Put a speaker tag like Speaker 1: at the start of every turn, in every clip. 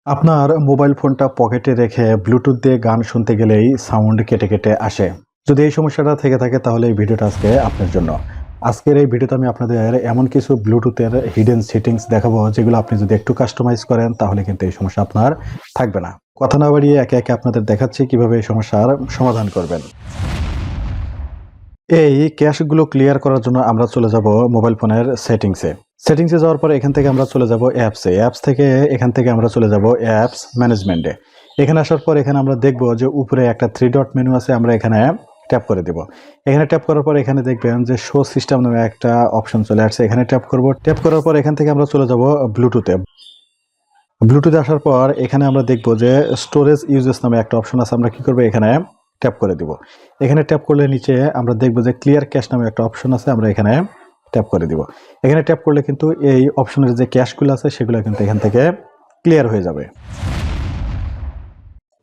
Speaker 1: আপনার মোবাইল ফোনটা পকেটে রেখে ব্লুটুথ দিয়ে গান শুনতে গেলেই সাউন্ড কেটে কেটে আসে। যদি এই সমস্যাটা থেকে থাকে তাহলে এই ভিডিওটা আজকে আপনার জন্য। আজকের এই ভিডিওতে আমি আপনাদের এমন কিছু ব্লুটুথের হিডেন সেটিংস দেখাবো যেগুলো আপনি যদি একটু কাস্টমাইজ করেন তাহলে কিন্তু এই সমস্যা আপনার থাকবে না। কথা না বাড়িয়ে একে একে আপনাদের দেখাচ্ছি কিভাবে এই সমস্যার সমাধান করবেন। এই ক্যাশগুলো ক্লিয়ার করার জন্য আমরা চলে যাব মোবাইল ফোনের সেটিংসে যাওয়ার পরে এখান থেকে আমরা চলে যাব অ্যাপস থেকে এখান থেকে আমরা চলে যাব অ্যাপস ম্যানেজমেন্টে। এখানে আসার পর এখানে আমরা দেখব যে উপরে একটা 3 ডট মেনু আছে, আমরা এখানে ট্যাপ করে দেব। এখানে ট্যাপ করার পর এখানে দেখবেন যে শো সিস্টেম নামে একটা অপশন চলে আসছে, এখানে ট্যাপ করব। ট্যাপ করার পর এখান থেকে আমরা চলে যাব ব্লুটুথে আসার পর এখানে আমরা দেখব যে স্টোরেজ ইউজেস নামে একটা অপশন আছে, আমরা কি করব এখানে ট্যাপ করে দিব। এখানে ট্যাপ করলে নিচে আমরা দেখব যে ক্লিয়ার ক্যাশ নামে একটা অপশন আছে, আমরা এখানে ট্যাপ করে দিব। এখানে ট্যাপ করলে কিন্তু এই অপশনের যে ক্যাশগুলো আছে সেগুলো কিন্তু এখান থেকে ক্লিয়ার হয়ে যাবে।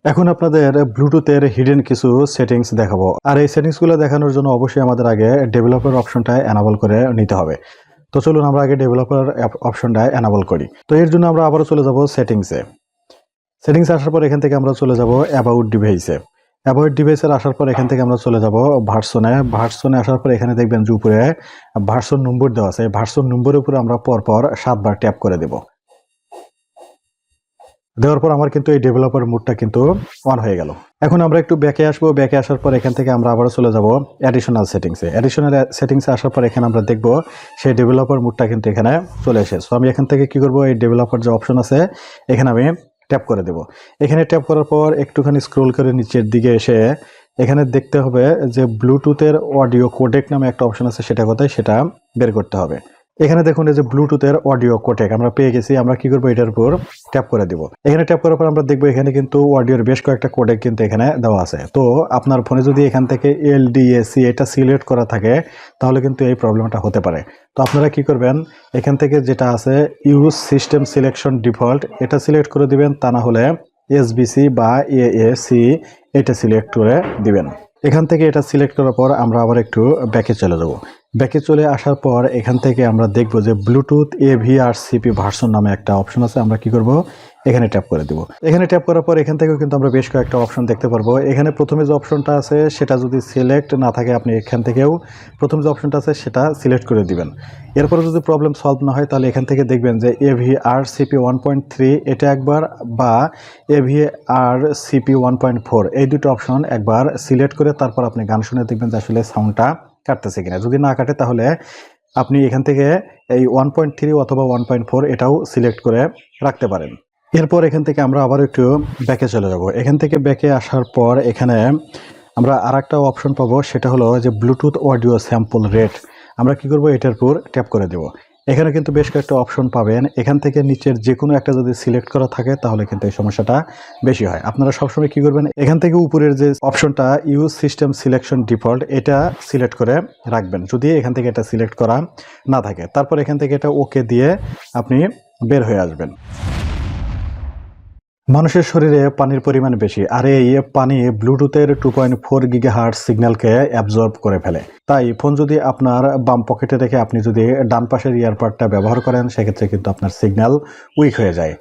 Speaker 1: এখন আপনাদের ব্লুটুথের হিডেন কিছু সেটিংস দেখাবো, আর এই সেটিংসগুলো দেখানোর জন্য অবশ্যই আমাদের আগে ডেভেলপার অপশনটা এনাবল করে নিতে হবে। তো চলুন আমরা আগে ডেভেলপার অপশনটা এনাবল করি। তো এর জন্য আমরা আবারও চলে যাব সেটিংসে আসার পর এখান থেকে আমরা চলে যাব অ্যাবাউট ডিভাইসের আসার পর এখান থেকে আমরা চলে যাব ভার্সনে আসার পর এখানে দেখবেন যে উপরে ভার্সন নম্বর দেওয়া আছে। ভার্সন নম্বরের উপরে আমরা পরপর 7 বার ট্যাপ করে দেব। দেওয়ার পর আমার কিন্তু এই ডেভেলপার মোডটা কিন্তু অন হয়ে গেল। এখন আমরা একটু ব্যাকে আসবো। ব্যাকে আসার পর এখান থেকে আমরা আবারও চলে যাব অ্যাডিশনাল সেটিংসে আসার পর এখানে আমরা দেখব সেই ডেভেলপার মোডটা কিন্তু এখানে চলে এসেছে। সো আমি এখান থেকে কি করব, এই ডেভেলপার যে অপশন আছে এখানে আমি ট্যাপ করে দেব। এখানে ট্যাপ করার পর একটুখানি স্ক্রল করে নিচের দিকে এসে এখানে দেখতে হবে যে ব্লুটুথের অডিও কোডেক নামে একটা অপশন আছে, সেটা কোথায় সেটা বের করতে হবে। এখানে দেখুন এই যে ব্লুটুথের অডিও কোডেক আমরা পেয়ে গেছি। আমরা কি করব, এটার উপর ট্যাপ করে দিব। এখানে ট্যাপ করার পর আমরা দেখব এখানে কিন্তু অডিওর বেশ কয়েকটা কোডেক কিন্তু এখানে দেওয়া আছে। তো আপনার ফোনে যদি এখান থেকে LDAC এটা সিলেক্ট করা থাকে তাহলে কিন্তু এই প্রবলেমটা হতে পারে। তো আপনারা কি করবেন, এখান থেকে যেটা আছে ইউজ সিস্টেম সিলেকশন ডিফল্ট এটা সিলেক্ট করে দিবেন, তা না হলে SBC বা AAC এটা সিলেক্ট করে দিবেন। এখান থেকে এটা সিলেক্ট করার পর আমরা আবার একটু ব্যাকে চলে যাব। ব্যাকে চলে আসার পর এখান থেকে আমরা দেখব যে ব্লুটুথ AVRCP ভার্সন নামে একটা অপশন আছে, আমরা কি করব এখানে ট্যাপ করে দেব। এখানে ট্যাপ করার পর এখান থেকেও কিন্তু আমরা বেশ কয়েকটা অপশন দেখতে পারবো। এখানে প্রথমে যে অপশনটা আছে সেটা যদি সিলেক্ট না থাকে আপনি এখান থেকেও প্রথম যে অপশনটা আছে সেটা সিলেক্ট করে দিবেন। এরপরে যদি প্রবলেম সলভ না হয় তাহলে এখান থেকে দেখবেন যে AVRCP 1.3 এটা একবার বা AVRCP 1.4 এই দুটো অপশন একবার সিলেক্ট করে তারপর আপনি গান শুনে দেখবেন যে আসলে সাউন্ডটা কাটতেছে কিনা। যদি না কাটে তাহলে আপনি এখান থেকে এই 1.3 অথবা 1.4 এটাও সিলেক্ট করে রাখতে পারেন। এরপর এখান থেকে আমরা আবার একটু ব্যাকে চলে যাব। এখান থেকে ব্যাকে আসার পর এখানে আমরা আরেকটা অপশন পাবো, সেটা হলো যে ব্লুটুথ অডিও স্যাম্পল রেট। আমরা কি করব, এটার উপর ট্যাপ করে দেব। এখানে কিন্তু বেশ কয়েকটা অপশন পাবেন, এখান থেকে নিচের যে কোনো একটা যদি সিলেক্ট করা থাকে তাহলে কিন্তু এই সমস্যাটা বেশি হয়। আপনারা সবসময় কি করবেন, এখান থেকে উপরের যে অপশনটা ইউজ সিস্টেম সিলেকশন ডিফল্ট এটা সিলেক্ট করে রাখবেন যদি এখান থেকে এটা সিলেক্ট করা না থাকে। তারপর এখান থেকে এটা ওকে দিয়ে আপনি বের হয়ে আসবেন। মানুষের শরীরে পানির পরিমাণ বেশি, আর এই পানি ব্লুটুথের 2.4 গিগাহার্টজ সিগন্যালকে অ্যাবজর্ব করে ফেলে। তাই ফোন যদি আপনার বাম পকেটে রেখে আপনি যদি ডান পাশের ইয়ারপাডটা ব্যবহার করেন সেক্ষেত্রে কিন্তু আপনার সিগন্যাল উইক হয়ে যায়।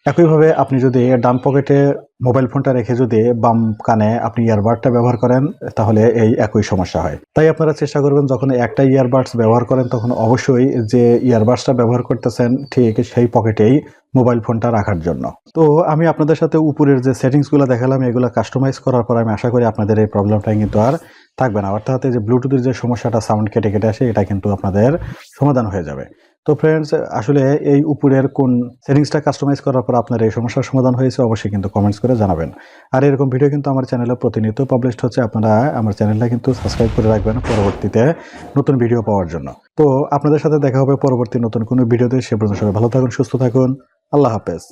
Speaker 1: একইভাবে আপনি যদি ডান পকেটে মোবাইল ফোনটা রেখে যদি বাম কানে আপনি ইয়ারবাডটা ব্যবহার করেন তাহলে এই একই সমস্যা হয়। তাই আপনারা চেষ্টা করবেন যখন একটা ইয়ারবাডস ব্যবহার করেন তখন অবশ্যই যে ইয়ারবাডসটা ব্যবহার করতেছেন ঠিক সেই পকেটেই মোবাইল ফোনটা রাখার জন্য। তো আমি আপনাদের সাথে উপরের যে সেটিংসগুলো দেখালাম এগুলো কাস্টমাইজ করার পর আমি আশা করি আপনাদের এই প্রবলেমটা কিন্তু আর থাকবে না, অর্থাৎ যে ব্লুটুথের যে সমস্যাটা সাউন্ড কেটে কেটে আসে এটা কিন্তু আপনাদের সমাধান হয়ে যাবে। তো ফ্রেন্ডস, আসলে এই উপরের কোন সেটিংসটা কাস্টমাইজ করার পর আপনার এই সমস্যার সমাধান হয়েছে অবশ্যই কিন্তু কমেন্টস করে জানাবেন। আর এরকম ভিডিও কিন্তু আমার চ্যানেলে প্রতিনিয়ত পাবলিশড হচ্ছে, আপনারা আমার চ্যানেলটা কিন্তু সাবস্ক্রাইব করে রাখবেন পরবর্তীতে নতুন ভিডিও পাওয়ার জন্য। তো আপনাদের সাথে দেখা হবে পরবর্তী নতুন কোনো ভিডিওতে। সে পর্যন্ত সবাই ভালো থাকুন, সুস্থ থাকুন। আল্লাহ হাফেজ।